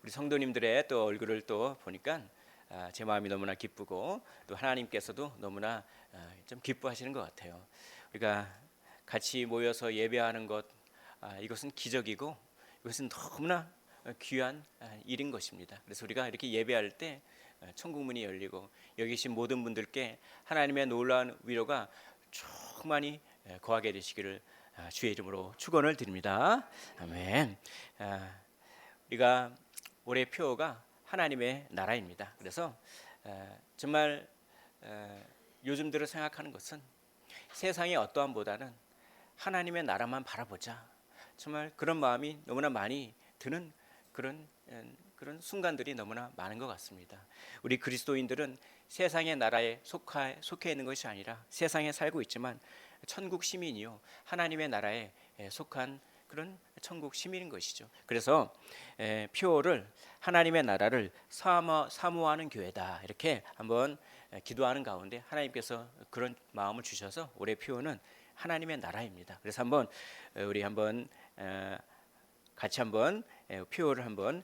우리 성도님들의 또 얼굴을 또 보니까 제 마음이 너무나 기쁘고 또 하나님께서도 너무나 좀 기뻐하시는 것 같아요. 우리가 같이 모여서 예배하는 것, 이것은 기적이고 이것은 너무나 귀한 일인 것입니다. 그래서 우리가 이렇게 예배할 때 천국 문이 열리고 여기 계신 모든 분들께 하나님의 놀라운 위로가 충만히 거하게 되시기를 주의 이름으로 축원을 드립니다. 아멘. 우리가 올해 표어가 하나님의 나라입니다. 그래서 정말 요즘 들어 생각하는 것은 세상의 어떠함보다는 하나님의 나라만 바라보자. 정말 그런 마음이 너무나 많이 드는 그런 순간들이 너무나 많은 것 같습니다. 우리 그리스도인들은 세상의 나라에 속해 있는 것이 아니라 세상에 살고 있지만 천국 시민이요 하나님의 나라에 속한 그런 천국 시민인 것이죠. 그래서 표어를 하나님의 나라를 사모하는 교회다 이렇게 한번 기도하는 가운데 하나님께서 그런 마음을 주셔서 올해 표어는 하나님의 나라입니다. 그래서 한번 우리 한번 같이 한번 표어를 한번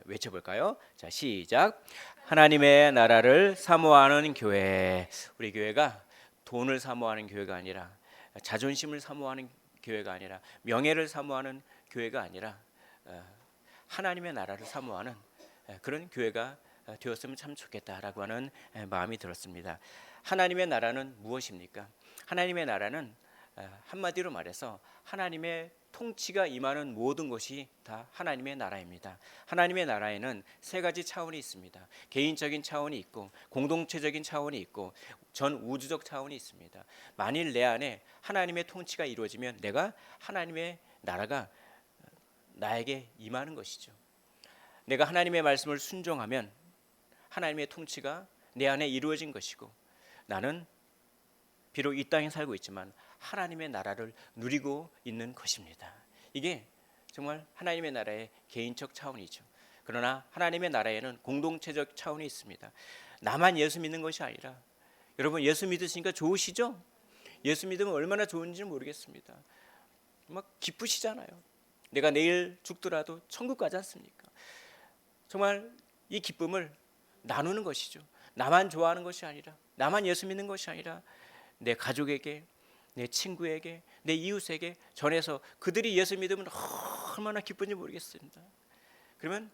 외쳐볼까요? 자, 시작. 하나님의 나라를 사모하는 교회. 우리 교회가 돈을 사모하는 교회가 아니라 자존심을 사모하는 교회가 아니라 명예를 사모하는 교회가 아니라 하나님의 나라를 사모하는 그런 교회가 되었으면 참 좋겠다라고 하는 마음이 들었습니다. 하나님의 나라는 무엇입니까? 하나님의 나라는 한마디로 말해서 하나님의 통치가 임하는 모든 것이 다 하나님의 나라입니다. 하나님의 나라에는 세 가지 차원이 있습니다. 개인적인 차원이 있고 공동체적인 차원이 있고 전 우주적 차원이 있습니다. 만일 내 안에 하나님의 통치가 이루어지면 내가 하나님의 나라가 나에게 임하는 것이죠. 내가 하나님의 말씀을 순종하면 하나님의 통치가 내 안에 이루어진 것이고 나는 비록 이 땅에 살고 있지만 하나님의 나라를 누리고 있는 것입니다. 이게 정말 하나님의 나라의 개인적 차원이죠. 그러나 하나님의 나라에는 공동체적 차원이 있습니다. 나만 예수 믿는 것이 아니라 여러분 예수 믿으시니까 좋으시죠? 예수 믿으면 얼마나 좋은지 모르겠습니다. 막 기쁘시잖아요. 내가 내일 죽더라도 천국 가지 않습니까? 정말 이 기쁨을 나누는 것이죠. 나만 좋아하는 것이 아니라 나만 예수 믿는 것이 아니라 내 가족에게 내 친구에게 내 이웃에게 전해서 그들이 예수 믿으면 얼마나 기쁜지 모르겠습니다. 그러면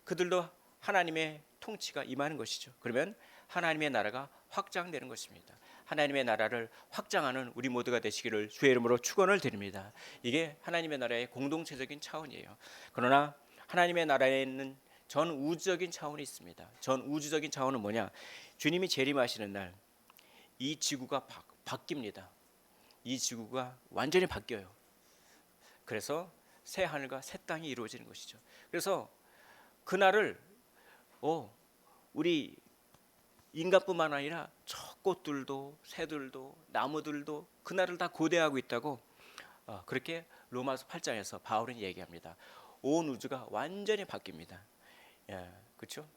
그들도 하나님의 통치가 임하는 것이죠. 그러면 하나님의 나라가 확장되는 것입니다. 하나님의 나라를 확장하는 우리 모두가 되시기를 주의 이름으로 축원을 드립니다. 이게 하나님의 나라의 공동체적인 차원이에요. 그러나 하나님의 나라에는 전 우주적인 차원이 있습니다. 전 우주적인 차원은 뭐냐? 주님이 재림하시는 날 이 지구가 바뀝니다. 이 지구가 완전히 바뀌어요. 그래서 새 하늘과 새 땅이 이루어지는 것이죠. 그래서 그날을 우리 인간뿐만 아니라 저 꽃들도 새들도 나무들도 그날을 다 고대하고 있다고 그렇게 로마서 8장에서 바울은 얘기합니다. 온 우주가 완전히 바뀝니다. 그렇죠?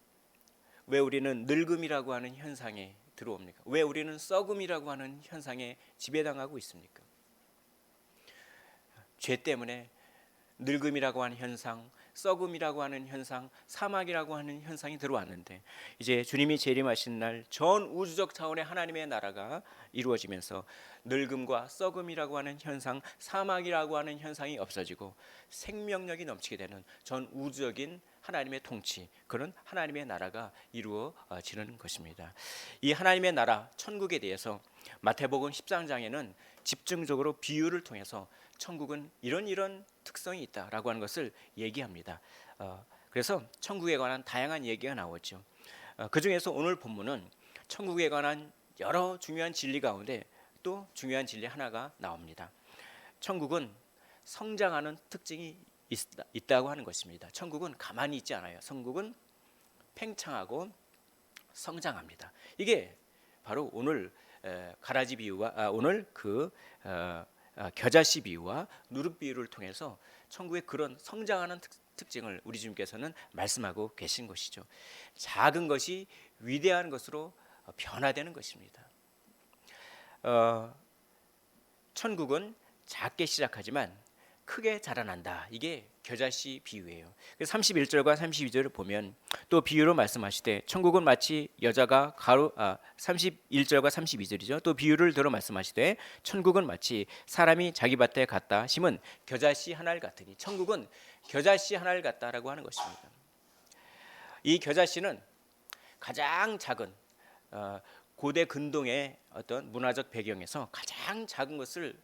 왜 우리는 늙음이라고 하는 현상에 들어옵니까? 왜 우리는 썩음이라고 하는 현상에 지배당하고 있습니까? 죄 때문에 늙음이라고 하는 현상, 썩음이라고 하는 현상, 사막이라고 하는 현상이 들어왔는데 이제 주님이 재림하신 날 전 우주적 차원의 하나님의 나라가 이루어지면서 늙음과 썩음이라고 하는 현상, 사막이라고 하는 현상이 없어지고 생명력이 넘치게 되는 전 우주적인 하나님의 통치, 그런 하나님의 나라가 이루어지는 것입니다. 이 하나님의 나라, 천국에 대해서 마태복음 13장에는 집중적으로 비유를 통해서 천국은 이런 특성이 있다라고 하는 것을 얘기합니다. 그래서 천국에 관한 다양한 얘기가 나오죠. 그 중에서 오늘 본문은 천국에 관한 여러 중요한 진리 가운데 또 중요한 진리 하나가 나옵니다. 천국은 성장하는 특징이 있다고 하는 것입니다. 천국은 가만히 있지 않아요. 천국은 팽창하고 성장합니다. 이게 바로 오늘 가라지 비유와 오늘 겨자씨 비유와 누룩 비유를 통해서 천국의 그런 성장하는 특징을 우리 주님께서는 말씀하고 계신 것이죠. 작은 것이 위대한 것으로 변화되는 것입니다. 천국은 작게 시작하지만 크게 자라난다. 이게 겨자씨 비유예요. 그래서 31절과 32절을 보면 또 비유로 말씀하시되 천국은 마치 여자가 31절과 32절이죠. 또 비유를 들어 말씀하시되 천국은 마치 사람이 자기 밭에 갖다 심은 겨자씨 하나를 같으니 천국은 겨자씨 하나를 같다라고 하는 것입니다. 이 겨자씨는 가장 작은 고대 근동의 어떤 문화적 배경에서 가장 작은 것을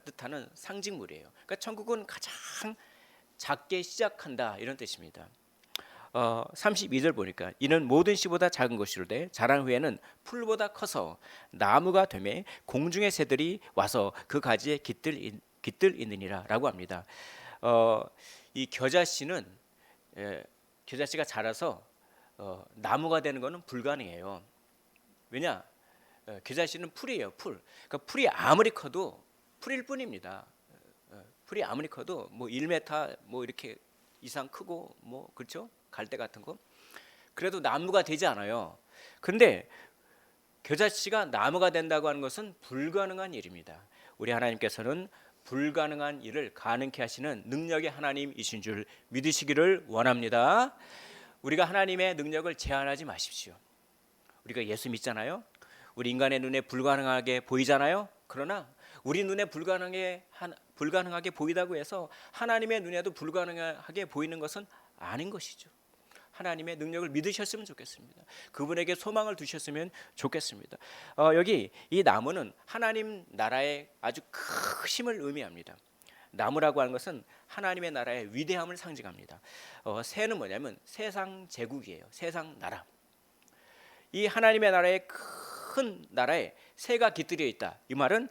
뜻하는 상징물이에요. 그러니까 천국은 가장 작게 시작한다 이런 뜻입니다. 32절 보니까 이는 모든 씨보다 작은 것이로되 자란 후에는 풀보다 커서 나무가 되매 공중의 새들이 와서 그 가지에 깃들 있느니라라고 합니다. 이 겨자씨는 겨자씨가 자라서 나무가 되는 것은 불가능해요. 왜냐? 겨자씨는 풀이에요. 풀. 그러니까 풀이 아무리 커도 풀일 뿐입니다. 풀이 아무리 커도 뭐 1m 뭐 이렇게 이상 크고 뭐 그렇죠? 갈대 같은 거. 그래도 나무가 되지 않아요. 그런데 겨자씨가 나무가 된다고 하는 것은 불가능한 일입니다. 우리 하나님께서는 불가능한 일을 가능케 하시는 능력의 하나님이신 줄 믿으시기를 원합니다. 우리가 하나님의 능력을 제한하지 마십시오. 우리가 예수 믿잖아요. 우리 인간의 눈에 불가능하게 보이잖아요. 그러나 우리 눈에 불가능하게 보이다고 해서 하나님의 눈에도 불가능하게 보이는 것은 아닌 것이죠. 하나님의 능력을 믿으셨으면 좋겠습니다. 그분에게 소망을 두셨으면 좋겠습니다. 여기 이 나무는 하나님 나라의 아주 크심을 의미합니다. 나무라고 하는 것은 하나님의 나라의 위대함을 상징합니다. 새는 뭐냐면 세상 제국이에요. 세상 나라. 이 하나님의 나라의 큰 나라에 새가 깃들여 있다. 이 말은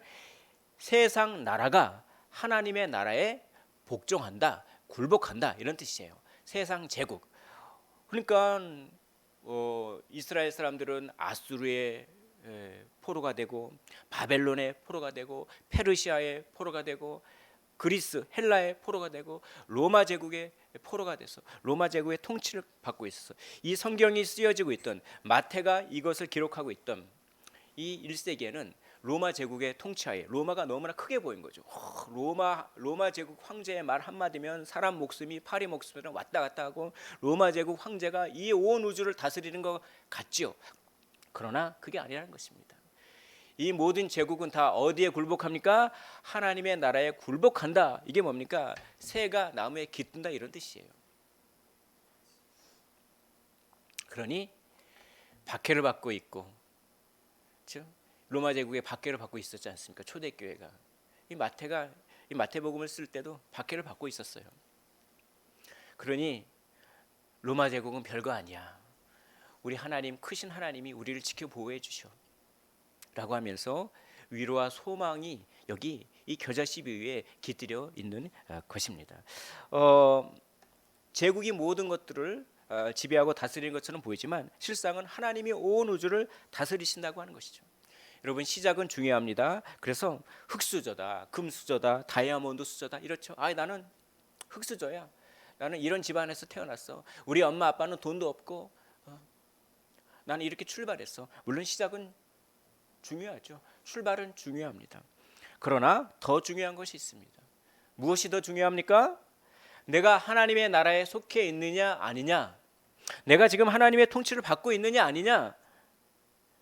세상 나라가 하나님의 나라에 복종한다, 굴복한다 이런 뜻이에요. 세상 제국. 그러니까 이스라엘 사람들은 아수르의 포로가 되고 바벨론의 포로가 되고 페르시아의 포로가 되고 그리스 헬라의 포로가 되고 로마 제국의 포로가 돼서 로마 제국의 통치를 받고 있었어. 이 성경이 쓰여지고 있던 마태가 이것을 기록하고 있던 이 1세기에는 로마 제국의 통치하에 로마가 너무나 크게 보인 거죠. 로마 제국 황제의 말 한마디면 사람 목숨이 파리 목숨이랑 왔다 갔다 하고 로마 제국 황제가 이 온 우주를 다스리는 것 같지요. 그러나 그게 아니라는 것입니다. 이 모든 제국은 다 어디에 굴복합니까? 하나님의 나라에 굴복한다. 이게 뭡니까? 새가 나무에 깃든다 이런 뜻이에요. 그러니 박해를 받고 있고, 그렇죠? 로마 제국의 박해를 받고 있었지 않습니까? 초대교회가 이 마태복음을 쓸 때도 박해를 받고 있었어요. 그러니 로마 제국은 별거 아니야. 우리 하나님 크신 하나님이 우리를 지켜 보호해 주셔. 라고 하면서 위로와 소망이 여기 이 겨자씨 비유에 깃들여 있는 것입니다. 제국이 모든 것들을 지배하고 다스리는 것처럼 보이지만 실상은 하나님이 온 우주를 다스리신다고 하는 것이죠. 여러분 시작은 중요합니다. 그래서 흙수저다, 금수저다, 다이아몬드 수저다 이렇죠. 나는 흙수저야. 나는 이런 집안에서 태어났어. 우리 엄마 아빠는 돈도 없고 나는 이렇게 출발했어. 물론 시작은 중요하죠. 출발은 중요합니다. 그러나 더 중요한 것이 있습니다. 무엇이 더 중요합니까? 내가 하나님의 나라에 속해 있느냐 아니냐, 내가 지금 하나님의 통치를 받고 있느냐 아니냐,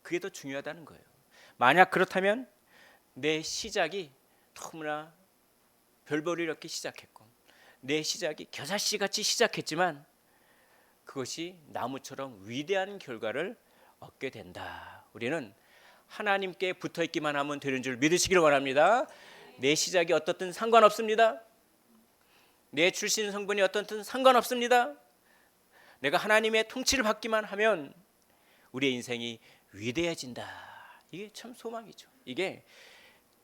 그게 더 중요하다는 거예요. 만약 그렇다면 내 시작이 너무나 별볼일 이렇게 시작했고 내 시작이 겨자씨 같이 시작했지만 그것이 나무처럼 위대한 결과를 얻게 된다. 우리는 하나님께 붙어있기만 하면 되는 줄 믿으시기를 원합니다. 내 시작이 어떻든 상관없습니다. 내 출신 성분이 어떻든 상관없습니다. 내가 하나님의 통치를 받기만 하면 우리의 인생이 위대해진다. 이게 참 소망이죠. 이게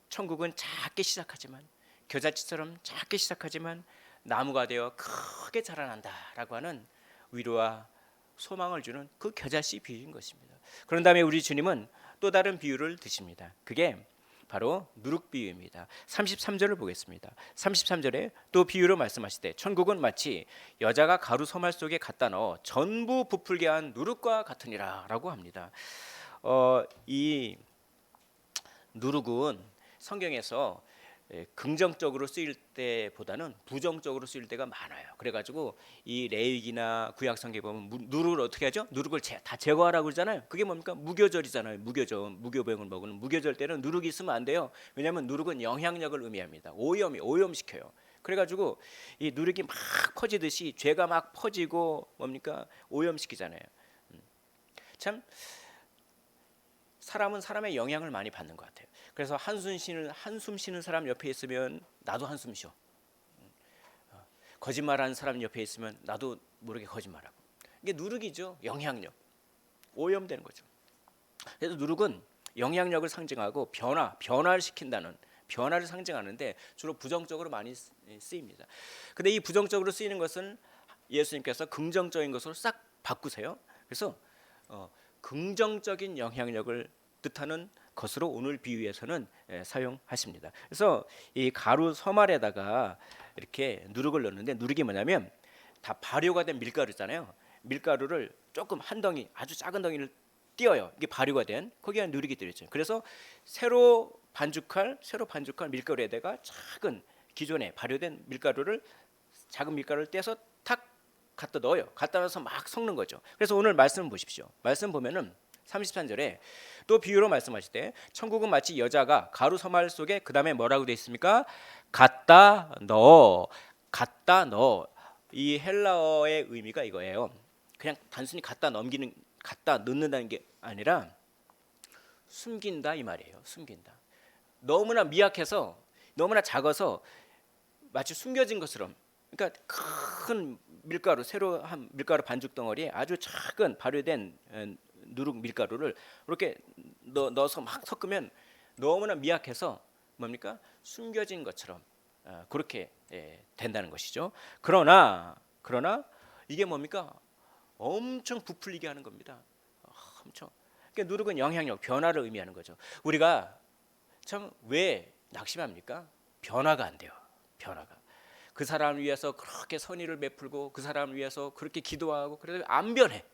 천국은 작게 시작하지만 겨자씨처럼 작게 시작하지만 나무가 되어 크게 자라난다라고 하는 위로와 소망을 주는 그 겨자씨 비유인 것입니다. 그런 다음에 우리 주님은 또 다른 비유를 드십니다. 그게 바로 누룩 비유입니다. 33절을 보겠습니다. 33절에 또 비유로 말씀하시되 천국은 마치 여자가 가루 소말 속에 갖다 넣어 전부 부풀게 한 누룩과 같으니라 라고 합니다. 이 누룩은 성경에서 긍정적으로 쓰일 때보다는 부정적으로 쓰일 때가 많아요. 그래가지고 이 레위기나 구약성경에 보면 누룩을 어떻게 하죠? 누룩을 다 제거하라고 그러잖아요. 그게 뭡니까? 무교절이잖아요. 무교절, 무교병을 먹는 무교절 때는 누룩이 있으면 안 돼요. 왜냐하면 누룩은 영향력을 의미합니다. 오염시켜요. 그래가지고 이 누룩이 막 퍼지듯이 죄가 막 퍼지고 뭡니까? 오염시키잖아요. 참 사람은 사람의 영향을 많이 받는 것 같아요. 그래서 한숨 쉬는 사람 옆에 있으면 나도 한숨 쉬어. 거짓말하는 사람 옆에 있으면 나도 모르게 거짓말하고. 이게 누룩이죠. 영향력. 오염되는 거죠. 그래서 누룩은 영향력을 상징하고 변화를 시킨다는, 변화를 상징하는데 주로 부정적으로 많이 쓰입니다. 근데 이 부정적으로 쓰이는 것은 예수님께서 긍정적인 것으로 싹 바꾸세요. 그래서 긍정적인 영향력을 뜻하는 것으로 오늘 비유에서는 사용하십니다. 그래서 이 가루 서말에다가 이렇게 누룩을 넣는데, 누룩이 뭐냐면 다 발효가 된 밀가루잖아요. 밀가루를 조금 한 덩이, 아주 작은 덩이를 띄어요. 이게 발효가 된, 거기에 누룩이 들어있죠. 그래서 새로 반죽할 밀가루에다가 작은 기존에 발효된 작은 밀가루를 떼서 탁 갖다 넣어요. 갖다 넣어서 막 섞는 거죠. 그래서 오늘 말씀 보십시오. 말씀 보면은 33절에 또 비유로 말씀하시되 천국은 마치 여자가 가루 서말 속에 그 다음에 뭐라고 되어 있습니까? 갖다 넣어. 이 헬라어의 의미가 이거예요. 그냥 단순히 갖다 넣는다는 게 아니라 숨긴다 이 말이에요. 숨긴다. 너무나 미약해서, 너무나 작아서 마치 숨겨진 것처럼, 그러니까 큰 밀가루, 새로 한 밀가루 반죽 덩어리에 아주 작은 발효된 누룩 밀가루를 이렇게 넣어서 막 섞으면 너무나 미약해서 뭡니까? 숨겨진 것처럼 그렇게 된다는 것이죠. 그러나 이게 뭡니까? 엄청 부풀리게 하는 겁니다. 엄청. 그러니까 누룩은 영향력, 변화를 의미하는 거죠. 우리가 참 왜 낙심합니까? 변화가 안 돼요. 변화가. 그 사람을 위해서 그렇게 선의를 베풀고 그 사람을 위해서 그렇게 기도하고 그래도 안 변해.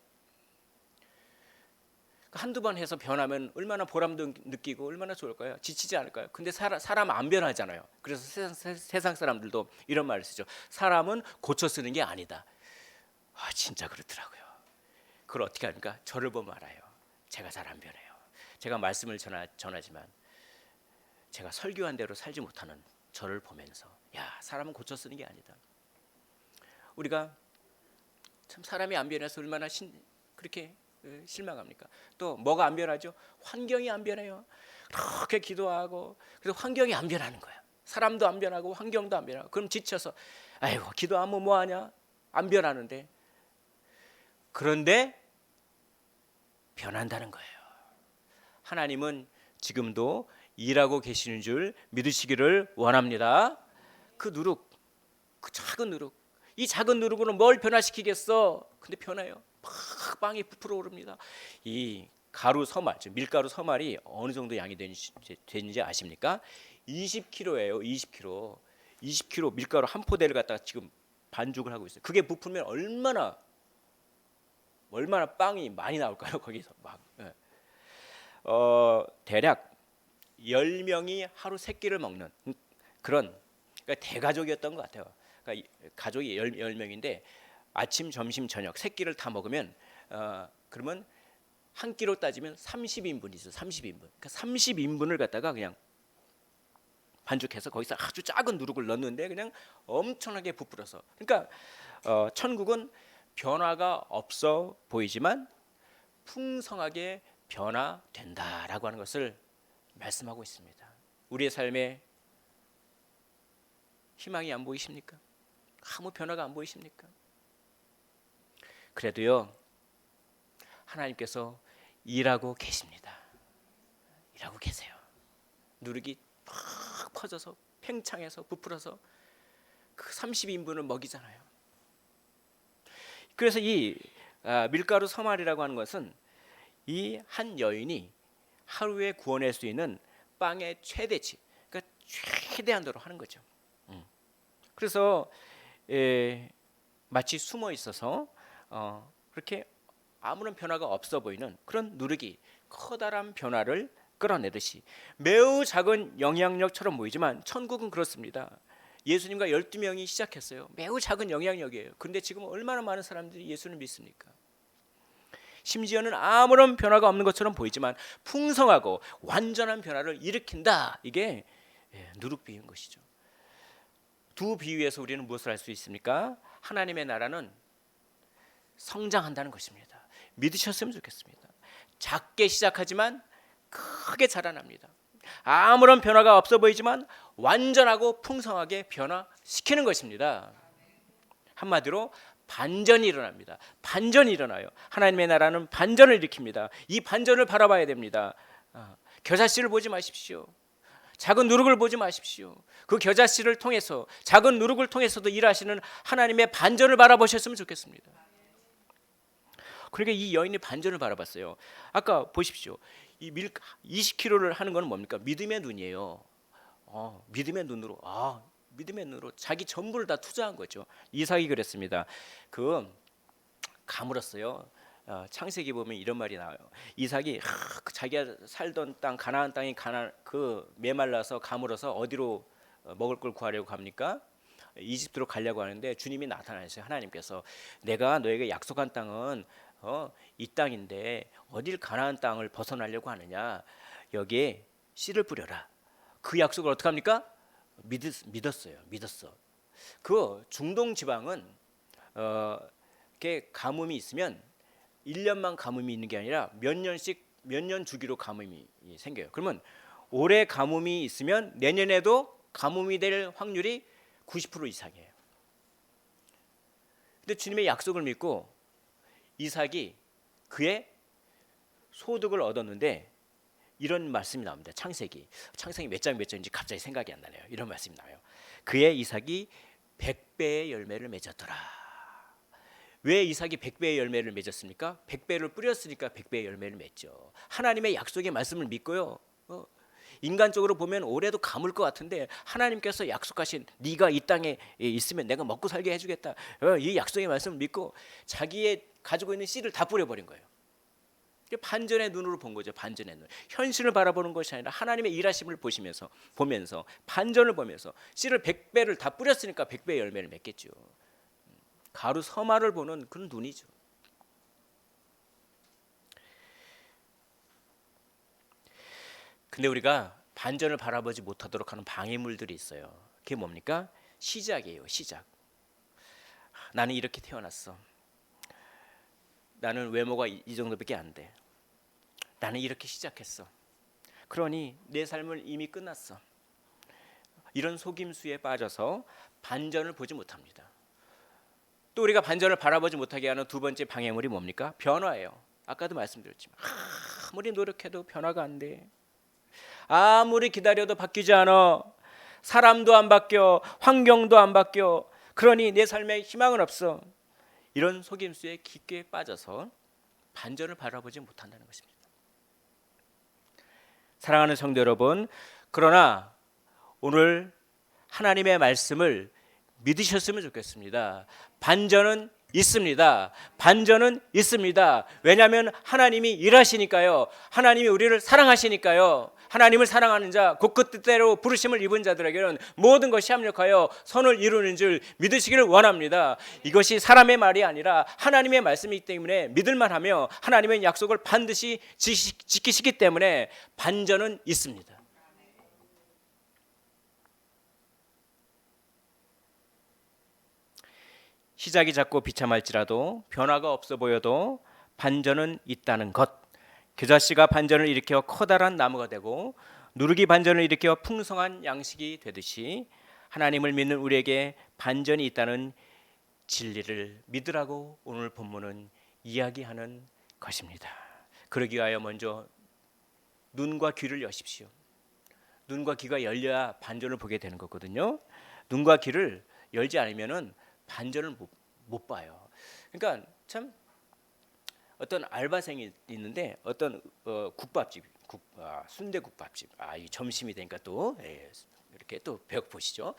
한두 번 해서 변하면 얼마나 보람도 느끼고 얼마나 좋을까요? 지치지 않을까요? 근데 사람 안 변하잖아요. 그래서 세상 사람들도 이런 말을 쓰죠. 사람은 고쳐 쓰는 게 아니다. 진짜 그렇더라고요. 그걸 어떻게 합니까? 저를 보면 알아요. 제가 잘 안 변해요. 제가 말씀을 전하지만 제가 설교한 대로 살지 못하는 저를 보면서 사람은 고쳐 쓰는 게 아니다. 우리가 참 사람이 안 변해서 얼마나 그렇게 실망합니까? 또 뭐가 안 변하죠? 환경이 안 변해요. 그렇게 기도하고 그래서 환경이 안 변하는 거야. 사람도 안 변하고 환경도 안 변하고 그럼 지쳐서 아이고 기도하면 뭐하냐? 안 변하는데. 그런데 변한다는 거예요. 하나님은 지금도 일하고 계시는 줄 믿으시기를 원합니다. 그 작은 누룩, 이 작은 누룩으로 뭘 변화시키겠어? 근데 변해요. 빵이 부풀어 오릅니다. 이 가루 서말, 즉 밀가루 서말이 어느 정도 양이 되는지 아십니까? 20kg예요. 20kg 밀가루 한 포대를 갖다가 지금 반죽을 하고 있어요. 그게 부풀면 얼마나 빵이 많이 나올까요? 거기서 막 대략 10명이 하루 3끼를 먹는 그런, 그러니까 대가족이었던 것 같아요. 그러니까 가족이 10명인데 아침, 점심, 저녁 3끼를 다 먹으면 그러면 한 끼로 따지면 30인분이죠. 30인분. 그러니까 30인분을 갖다가 그냥 반죽해서 거기서 아주 작은 누룩을 넣는데 그냥 엄청나게 부풀어서. 그러니까 천국은 변화가 없어 보이지만 풍성하게 변화된다라고 하는 것을 말씀하고 있습니다. 우리의 삶에 희망이 안 보이십니까? 아무 변화가 안 보이십니까? 그래도요, 하나님께서 일하고 계십니다. 일하고 계세요. 누룩이 팍 퍼져서 팽창해서 부풀어서 그 30인분을 먹이잖아요. 그래서 이 밀가루 서말이라고 하는 것은 이 한 여인이 하루에 구워낼 수 있는 빵의 최대치, 그러니까 최대한도로 하는 거죠. 그래서 마치 숨어 있어서 그렇게 아무런 변화가 없어 보이는 그런 누룩이 커다란 변화를 끌어내듯이 매우 작은 영향력처럼 보이지만 천국은 그렇습니다. 예수님과 12명이 시작했어요. 매우 작은 영향력이에요. 그런데 지금 얼마나 많은 사람들이 예수를 믿습니까? 심지어는 아무런 변화가 없는 것처럼 보이지만 풍성하고 완전한 변화를 일으킨다. 이게 누룩비유인 것이죠. 두 비유에서 우리는 무엇을 알 수 있습니까? 하나님의 나라는 성장한다는 것입니다. 믿으셨으면 좋겠습니다. 작게 시작하지만 크게 자라납니다. 아무런 변화가 없어 보이지만 완전하고 풍성하게 변화시키는 것입니다. 한마디로 반전이 일어납니다. 반전이 일어나요. 하나님의 나라는 반전을 일으킵니다. 이 반전을 바라봐야 됩니다. 겨자씨를 보지 마십시오. 작은 누룩을 보지 마십시오. 그 겨자씨를 통해서 작은 누룩을 통해서도 일하시는 하나님의 반전을 바라보셨으면 좋겠습니다. 그러니까 이 여인이 반전을 바라봤어요. 아까 보십시오. 이 밀 20kg를 하는 건 뭡니까? 믿음의 눈이에요. 믿음의 눈으로 믿음의 눈으로 자기 전부를 다 투자한 거죠. 이삭이 그랬습니다. 가물었어요. 창세기 보면 이런 말이 나와요. 이삭이 자기가 살던 땅 가나안 땅이 메말라서 가물어서 어디로 먹을 걸 구하려고 갑니까? 이집트로 가려고 하는데 주님이 나타나셨어요. 하나님께서 내가 너에게 약속한 땅은 이 땅인데 어딜 가나안 땅을 벗어나려고 하느냐? 여기에 씨를 뿌려라. 그 약속을 어떻게 합니까? 믿었어요. 믿었어. 그 중동 지방은 이렇게 가뭄이 있으면 1년만 가뭄이 있는 게 아니라 몇 년 주기로 가뭄이 생겨요. 그러면 올해 가뭄이 있으면 내년에도 가뭄이 될 확률이 90% 이상이에요. 근데 주님의 약속을 믿고 이삭이 그의 소득을 얻었는데 이런 말씀이 나옵니다. 창세기 몇 장인지 갑자기 생각이 안 나네요. 이런 말씀이 나와요. 그의 이삭이 100배의 열매를 맺었더라. 왜 이삭이 100배의 열매를 맺었습니까? 100배를 뿌렸으니까 100배의 열매를 맺죠. 하나님의 약속의 말씀을 믿고요. 인간적으로 보면 올해도 가물 것 같은데 하나님께서 약속하신 네가 이 땅에 있으면 내가 먹고 살게 해주겠다. 이 약속의 말씀을 믿고 자기의 가지고 있는 씨를 다 뿌려버린 거예요. 반전의 눈으로 본 거죠. 반전의 눈. 현실을 바라보는 것이 아니라 하나님의 일하심을 보면서 반전을 보면서 씨를 100배를 다 뿌렸으니까 100배의 열매를 맺겠죠. 가루 서마를 보는 그런 눈이죠. 근데 우리가 반전을 바라보지 못하도록 하는 방해물들이 있어요. 그게 뭡니까? 시작이에요. 시작. 나는 이렇게 태어났어. 나는 외모가 이 정도밖에 안 돼. 나는 이렇게 시작했어. 그러니 내 삶은 이미 끝났어. 이런 속임수에 빠져서 반전을 보지 못합니다. 또 우리가 반전을 바라보지 못하게 하는 두 번째 방해물이 뭡니까? 변화예요. 아까도 말씀드렸지만 아무리 노력해도 변화가 안 돼. 아무리 기다려도 바뀌지 않아. 사람도 안 바뀌어. 환경도 안 바뀌어. 그러니 내 삶에 희망은 없어. 이런 속임수에 깊게 빠져서 반전을 바라보지 못한다는 것입니다. 사랑하는 성도 여러분, 그러나 오늘 하나님의 말씀을 믿으셨으면 좋겠습니다. 반전은 있습니다. 반전은 있습니다. 왜냐하면 하나님이 일하시니까요. 하나님이 우리를 사랑하시니까요. 하나님을 사랑하는 자, 곧 그 뜻대로 부르심을 입은 자들에게는 모든 것이 합력하여 선을 이루는 줄 믿으시기를 원합니다. 이것이 사람의 말이 아니라 하나님의 말씀이기 때문에 믿을만하며 하나님의 약속을 반드시 지키시기 때문에 반전은 있습니다. 시작이 작고 비참할지라도 변화가 없어 보여도 반전은 있다는 것. 겨자씨가 반전을 일으켜 커다란 나무가 되고 누룩이 반전을 일으켜 풍성한 양식이 되듯이 하나님을 믿는 우리에게 반전이 있다는 진리를 믿으라고 오늘 본문은 이야기하는 것입니다. 그러기 위하여 먼저 눈과 귀를 여십시오. 눈과 귀가 열려야 반전을 보게 되는 거거든요. 눈과 귀를 열지 않으면은 반전을 못 봐요. 그러니까 참 어떤 알바생이 있는데 어떤 국밥집, 순대국밥집. 이 점심이 되니까 또 이렇게 또 배고프시죠.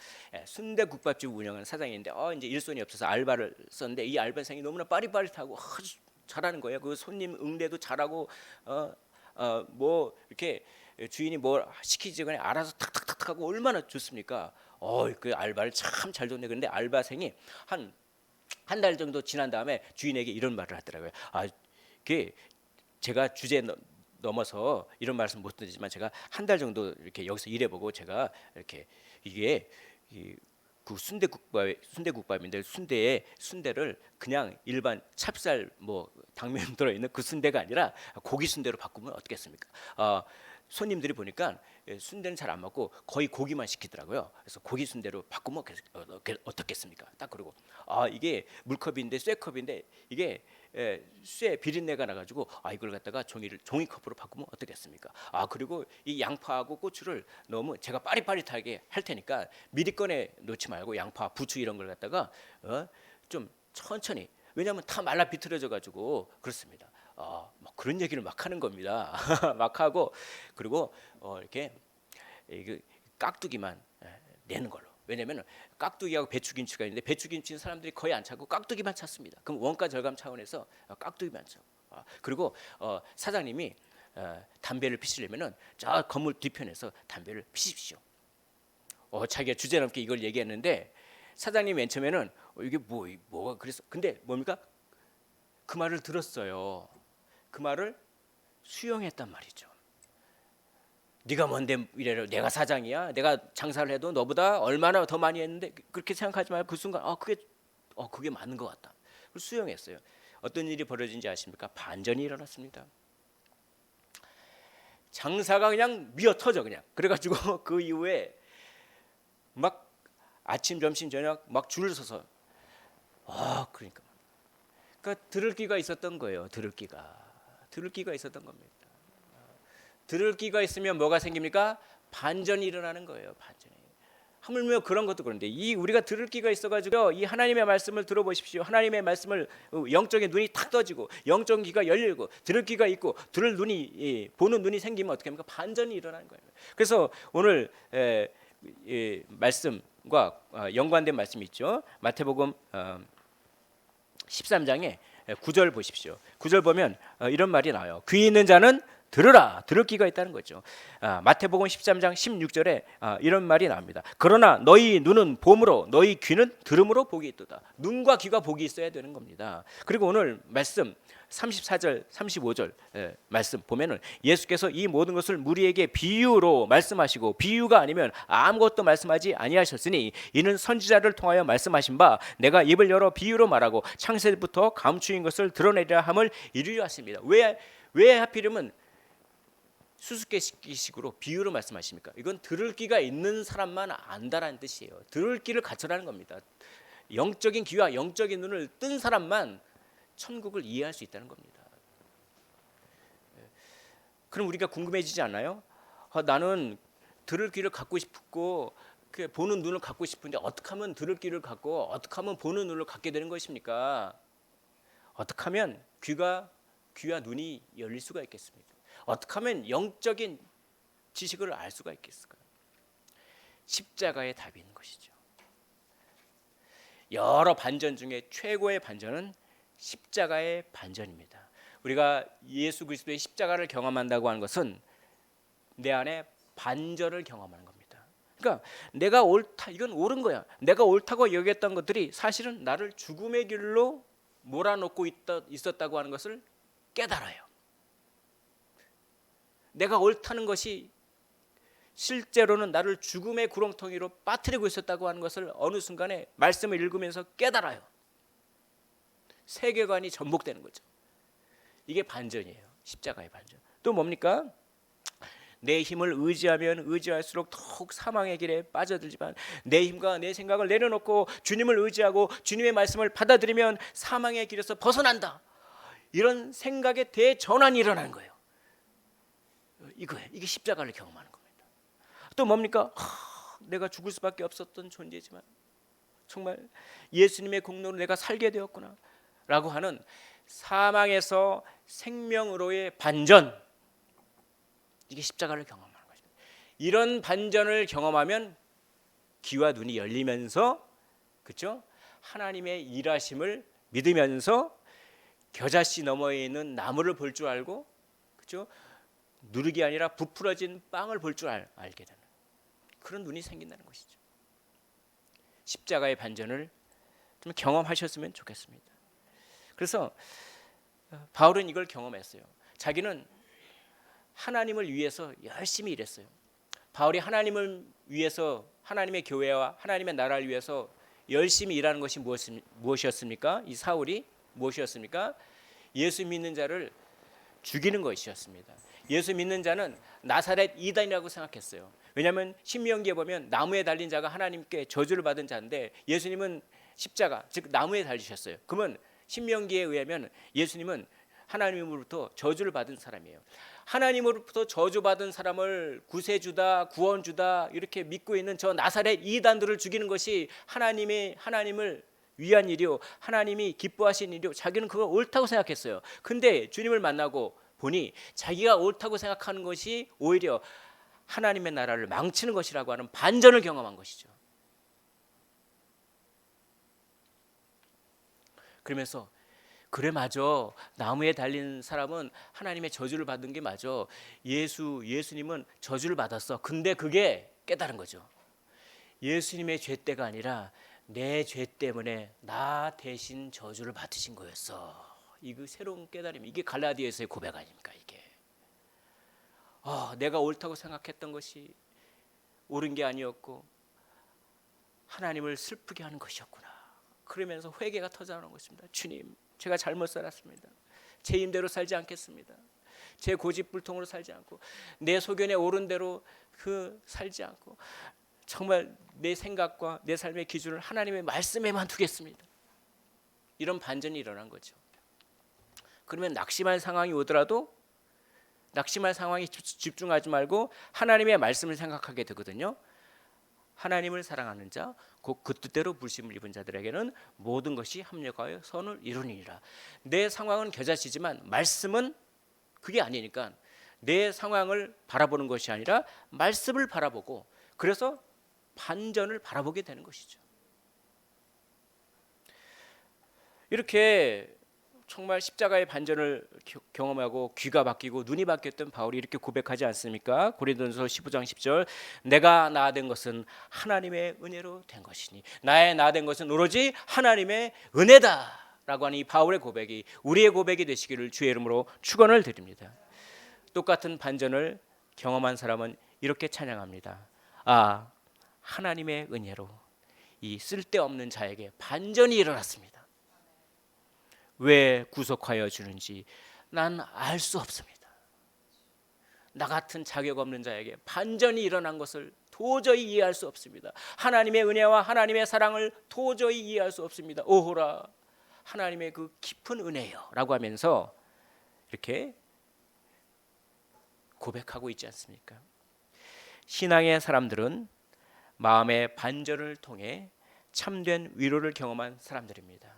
순대국밥집 운영하는 사장인데 이제 일손이 없어서 알바를 썼는데 이 알바생이 너무나 빠릿빠릿하고 아주 잘하는 거예요. 그 손님 응대도 잘하고 뭐 이렇게 주인이 뭘 시키지 전에 알아서 탁탁탁 하고 얼마나 좋습니까? 그 알바를 참 잘 돕네. 그런데 알바생이 한 달 정도 지난 다음에 주인에게 이런 말을 하더라고요. 그게 제가 주제 넘어서 이런 말씀 못 드리지만 제가 한 달 정도 이렇게 여기서 일해보고 제가 이렇게 이게 그 순대국밥인데 순대를 그냥 일반 찹쌀 뭐 당면 들어있는 그 순대가 아니라 고기 순대로 바꾸면 어떻겠습니까? 손님들이 보니까 순대는 잘 안 먹고 거의 고기만 시키더라고요. 그래서 고기 순대로 바꾸면 어떻겠습니까? 딱 그러고 이게 물컵인데 쇠컵인데 이게 쇠 비린내가 나가지고 이걸 갖다가 종이컵으로 바꾸면 어떻겠습니까? 그리고 이 양파하고 고추를 너무 제가 빠릿빠릿하게 할 테니까 미리 꺼내 놓지 말고 양파, 부추 이런 걸 갖다가 좀 천천히, 왜냐하면 다 말라 비틀어져 가지고 그렇습니다. 막 그런 얘기를 막 하는 겁니다. 막 하고 그리고 이렇게 깍두기만 내는 걸로. 왜냐하면 깍두기하고 배추김치가 있는데 배추김치는 사람들이 거의 안 찾고 깍두기만 찾습니다. 그럼 원가 절감 차원에서 깍두기만 찾고. 그리고 사장님이 담배를 피시려면은 저 건물 뒤편에서 담배를 피십시오. 자기가 주제넘게 이걸 얘기했는데 사장님 맨 처음에는 이게 뭐가 그래서 근데 뭡니까? 그 말을 들었어요. 그 말을 수용했단 말이죠. 네가 뭔데 이래라. 내가 사장이야. 내가 장사를 해도 너보다 얼마나 더 많이 했는데 그렇게 생각하지 말고 그 순간 그게 맞는 것 같다. 그걸 수용했어요. 어떤 일이 벌어진지 아십니까? 반전이 일어났습니다. 장사가 그냥 미어 터져 그냥. 그래가지고 그 이후에 막 아침, 점심, 저녁 막 줄을 서서 그러니까 들을기가 있었던 거예요. 들을기가 있었던 겁니다. 들을기가 있으면 뭐가 생깁니까? 반전이 일어나는 거예요. 반전이. 하물며 그런 것도 그런데 우리가 들을기가 있어가지고 이 하나님의 말씀을 들어보십시오. 하나님의 말씀을 영적인 눈이 탁 떠지고 영적인 귀가 열리고 들을기가 있고 들을 눈이 보는 눈이 생기면 어떻게 합니까? 반전이 일어나는 거예요. 그래서 오늘 말씀과 연관된 말씀이 있죠. 마태복음 13장에 9절 보십시오. 9절 보면 이런 말이 나와요. 귀 있는 자는 들으라. 들을 귀가 있다는 거죠. 마태복음 13장 16절에 이런 말이 나옵니다. 그러나 너희 눈은 봄으로 너희 귀는 들음으로 복이 있도다. 눈과 귀가 복이 있어야 되는 겁니다. 그리고 오늘 말씀 34절 35절 말씀 보면은 예수께서 이 모든 것을 무리에게 비유로 말씀하시고 비유가 아니면 아무것도 말씀하지 아니하셨으니 이는 선지자를 통하여 말씀하신 바 내가 입을 열어 비유로 말하고 창세부터 감추인 것을 드러내리라 함을 이루려 하십니다. 왜 하필이면 수수께끼식으로 비유로 말씀하십니까? 이건 들을 귀가 있는 사람만 안다라는 뜻이에요. 들을 귀를 갖춰라는 겁니다. 영적인 귀와 영적인 눈을 뜬 사람만 천국을 이해할 수 있다는 겁니다. 그럼 우리가 궁금해지지 않나요? 나는 들을 귀를 갖고 싶고 보는 눈을 갖고 싶은데 어떻게 하면 들을 귀를 갖고 어떻게 하면 보는 눈을 갖게 되는 것입니까? 어떻게 하면 귀와 눈이 열릴 수가 있겠습니까? 어떻게 하면 영적인 지식을 알 수가 있겠을까요? 십자가의 답이 있는 것이죠. 여러 반전 중에 최고의 반전은 십자가의 반전입니다. 우리가 예수 그리스도의 십자가를 경험한다고 하는 것은 내 안에 반전을 경험하는 겁니다. 그러니까 내가 옳다, 이건 옳은 거야. 내가 옳다고 여겼던 것들이 사실은 나를 죽음의 길로 몰아넣고 있었다고 하는 것을 깨달아요. 내가 옳다는 것이 실제로는 나를 죽음의 구렁텅이로 빠뜨리고 있었다고 하는 것을 어느 순간에 말씀을 읽으면서 깨달아요. 세계관이 전복되는 거죠. 이게 반전이에요. 십자가의 반전. 또 뭡니까? 내 힘을 의지하면 의지할수록 더욱 사망의 길에 빠져들지만 내 힘과 내 생각을 내려놓고 주님을 의지하고 주님의 말씀을 받아들이면 사망의 길에서 벗어난다. 이런 생각의 대전환이 일어나는 거예요. 이거예요. 이게 십자가를 경험하는 겁니다. 또 뭡니까? 내가 죽을 수밖에 없었던 존재지만 정말 예수님의 공로로 내가 살게 되었구나 라고 하는 사망에서 생명으로의 반전, 이게 십자가를 경험하는 것입니다. 이런 반전을 경험하면 귀와 눈이 열리면서, 그렇죠? 하나님의 일하심을 믿으면서 겨자씨 너머에 있는 나무를 볼 줄 알고, 그렇죠? 누룩이 아니라 부풀어진 빵을 볼 줄 알게 되는 그런 눈이 생긴다는 것이죠. 십자가의 반전을 좀 경험하셨으면 좋겠습니다. 그래서 바울은 이걸 경험했어요. 자기는 하나님을 위해서 열심히 일했어요. 바울이 하나님을 위해서, 하나님의 교회와 하나님의 나라를 위해서 열심히 일하는 것이 무엇이었습니까? 이 사울이 무엇이었습니까? 예수 믿는 자를 죽이는 것이었습니다. 예수 믿는 자는 나사렛 이단이라고 생각했어요. 왜냐하면 신명기에 보면 나무에 달린 자가 하나님께 저주를 받은 자인데 예수님은 십자가, 즉 나무에 달리셨어요. 그러면 신명기에 의하면 예수님은 하나님으로부터 저주를 받은 사람이에요. 하나님으로부터 저주받은 사람을 구세주다, 구원주다 이렇게 믿고 있는 저 나사렛 이단들을 죽이는 것이 하나님을 위한 일이요, 하나님이 기뻐하신 일이요, 자기는 그거 옳다고 생각했어요. 근데 주님을 만나고 보니 자기가 옳다고 생각하는 것이 오히려 하나님의 나라를 망치는 것이라고 하는 반전을 경험한 것이죠. 그러면서 그래 맞아, 나무에 달린 사람은 하나님의 저주를 받은 게 맞아. 예수님은 저주를 받았어. 근데 그게 깨달은 거죠. 예수님의 죄때가 아니라 내 죄 때문에 나 대신 저주를 받으신 거였어. 이거 새로운 깨달음, 이게 갈라디아서의 고백 아닙니까? 이게 내가 옳다고 생각했던 것이 옳은 게 아니었고 하나님을 슬프게 하는 것이었구나. 그러면서 회개가 터져나오는 것입니다. 주님, 제가 잘못 살았습니다. 제 힘대로 살지 않겠습니다. 제 고집불통으로 살지 않고 내 소견에 옳은 대로 살지 않고 정말 내 생각과 내 삶의 기준을 하나님의 말씀에만 두겠습니다. 이런 반전이 일어난 거죠. 그러면 낙심할 상황이 오더라도 낙심할 상황에 집중하지 말고 하나님의 말씀을 생각하게 되거든요. 하나님을 사랑하는 자, 곧 그 뜻대로 부르심을 입은 자들에게는 모든 것이 합력하여 선을 이루니라. 내 상황은 겨자씨지만 말씀은 그게 아니니까 내 상황을 바라보는 것이 아니라 말씀을 바라보고, 그래서 반전을 바라보게 되는 것이죠. 이렇게 정말 십자가의 반전을 경험하고 귀가 바뀌고 눈이 바뀌었던 바울이 이렇게 고백하지 않습니까? 고린도전서 15장 10절, 내가 나된 것은 하나님의 은혜로 된 것이니 나의 나된 것은 오로지 하나님의 은혜다 라고 하는 이 바울의 고백이 우리의 고백이 되시기를 주의 이름으로 축원을 드립니다. 똑같은 반전을 경험한 사람은 이렇게 찬양합니다. 하나님의 은혜로 이 쓸데없는 자에게 반전이 일어났습니다. 왜 구속하여 주는지 난 알 수 없습니다. 나 같은 자격 없는 자에게 반전이 일어난 것을 도저히 이해할 수 없습니다. 하나님의 은혜와 하나님의 사랑을 도저히 이해할 수 없습니다. 오호라 하나님의 그 깊은 은혜요 라고 하면서 이렇게 고백하고 있지 않습니까? 신앙의 사람들은 마음의 반전을 통해 참된 위로를 경험한 사람들입니다.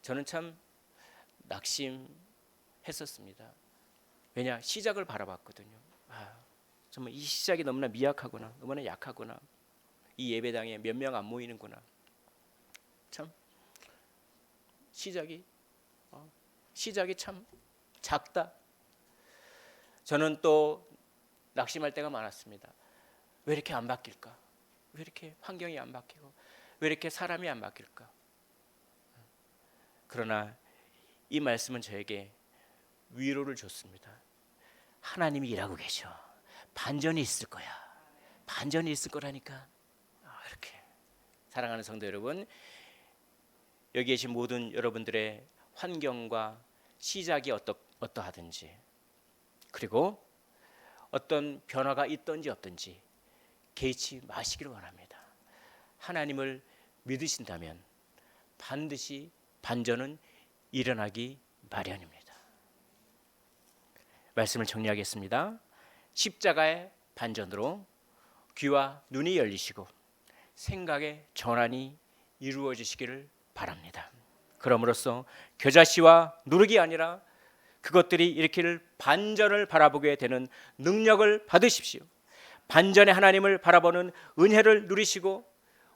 저는 참 낙심했었습니다. 왜냐, 시작을 바라봤거든요. 정말 이 시작이 너무나 미약하구나, 너무나 약하구나, 이 예배당에 몇 명 안 모이는구나, 참 시작이 참 작다. 저는 또 낙심할 때가 많았습니다. 왜 이렇게 안 바뀔까? 왜 이렇게 환경이 안 바뀌고 왜 이렇게 사람이 안 바뀔까? 그러나 이 말씀은 저에게 위로를 줬습니다. 하나님이 일하고 계셔. 반전이 있을 거야. 반전이 있을 거라니까. 이렇게. 사랑하는 성도 여러분, 여기 계신 모든 여러분들의 환경과 시작이 어떠하든지, 그리고 어떤 변화가 있든지 없든지 개의치 마시기를 원합니다. 하나님을 믿으신다면 반드시 반전은 일어나기 마련입니다. 말씀을 정리하겠습니다. 십자가의 반전으로 귀와 눈이 열리시고 생각의 전환이 이루어지시기를 바랍니다. 그럼으로써 겨자씨와 누룩이 아니라 그것들이 일으킬 반전을 바라보게 되는 능력을 받으십시오. 반전의 하나님을 바라보는 은혜를 누리시고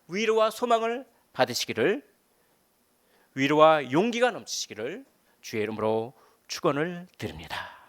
위로와 소망을 받으시기를, 위로와 용기가 넘치시기를 주의 이름으로 축원을 드립니다.